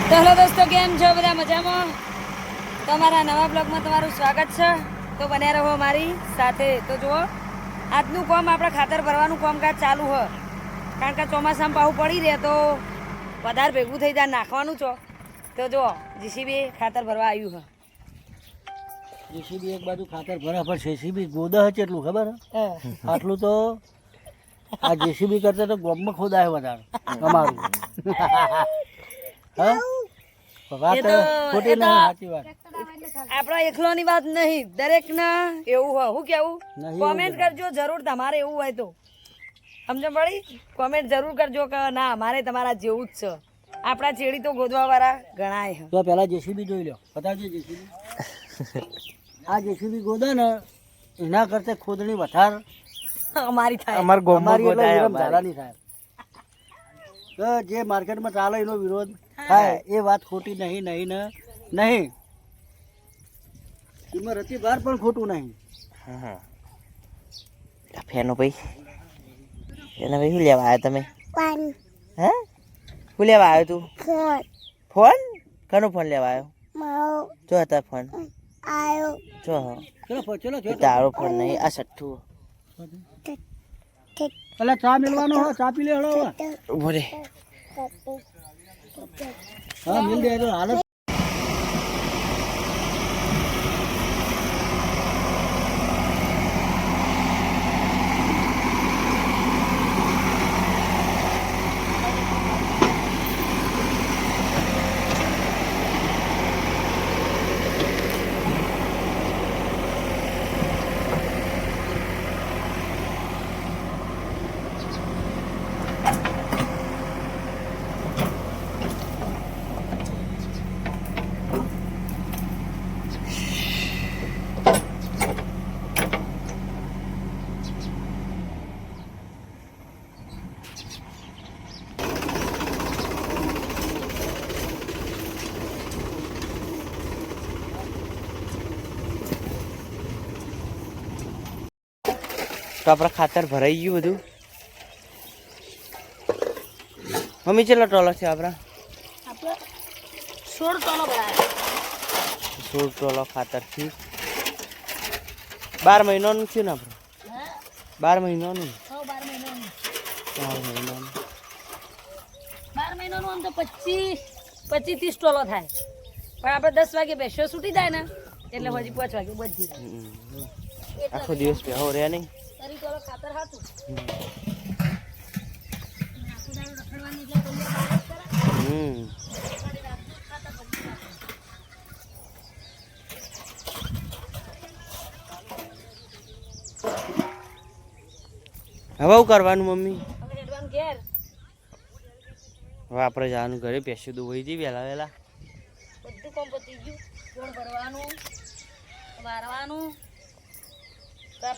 તો હેલો દોસ્તો, કેમ છો બધા? મજામાં? તમારા નવા બ્લોગમાં તમારું સ્વાગત છે. તો બન્યા રહો મારી સાથે. તો જુઓ, આજનું કામ આપણે ખાતર ભરવાનું કામકાજ ચાલુ છે. કારણ કે ચોમાસામાં પાવું પડી રહે તો વધારે ભેગું થઈ જાય, નાખવાનું છો. તો જુઓ, જીસીબી ખાતર ભરવા આવ્યું છે. જેસીબી એક બાજુ ખાતર ભરા, પણ જેસીબી ગોદા છે એટલું ખબર હે? આટલું તો આ જેસીબી કરતા તો ગોમમાં ખોદાય વધારે અમારું. હા, વાત ખોટી નહીં, સાચી વાત. આપણા એકલોની વાત નહીં, દરેકના એવું હોય. શું કેવું? નહીં કોમેન્ટ કરજો જરૂર, તમારે એવું હોય તો. સમજ પડી? કોમેન્ટ જરૂર કરજો કે ના, મારે તમારા જેવું જ છે. આપણા ચેડી તો ગોદવા વાળા ગણાય છે. તો પેલા જેસીબી જોઈ લો, બતાવજો જેસીબી. આ જેસીબી ગોદા ને એના કરતા ખોદણી વધારે અમારી થાય. અમારી એટલે વિરમ ધારાની થાય. તો જે માર્કેટમાં ચાલે એનો વિરોધ થાય એ વાત ખોટી નહીં, નહીં ને નહીં. એમાં રતી બાર પણ ખોટું નહીં. ફેનો ભાઈ, એના ભાઈ શું લેવા આવ્યો તમે? હે, શું લેવા આવ્યો તું? ફોન? કનો ફોન લેવા આવ્યો? જો હતા ફોન જો ચલો તારો ફોન નહીં, આ સઠ્ઠું. પેલા ચા મેળવાનો હો, ચા પી લે હળો. ઉભો રે. હા, મિલ દે તો હાલત. તો આપણા ખાતર ભરાઈ ગયું બધું. મમ્મી ચેલો ટોલો છે આપણા? 16 ટોલો ભરાય. 16 ટોલો ખાતર થી 12 મહિનાનું છે ને આપણે? 12 મહિનાનું. 12 મહિનાનું. 12 મહિનાનું. 12 મહિનાનું આમ તો 25-30 ટોલો થાય. પણ આપણે 10 વાગે બેસ્યો છૂટી જાય ને એટલે હજી 5 વાગે બધી આખો દિવસ બેહો રે નહીં. તરી ટોલો ખાતર હાતું. હવે શું કરવાનું મમ્મી? હવે હેડવાનું ઘેર. હવે આપણે જવાનું ઘરે, પેશું દુબઈ જઈ વહેલા વહેલા. બધું કામ પતી ગયું. કોણ ભરવાનું, વારવાનું,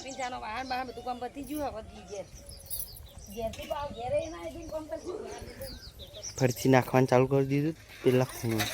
પીંછાનો વાહન બહાર બધું કામ પતી ગયું. હવે ઘેર ઘેરથી પાવ ઘેરે ના કામ પતી ગયું. ફરીથી નાખવાનું ચાલુ કરી દીધું પેલા ખૂણું.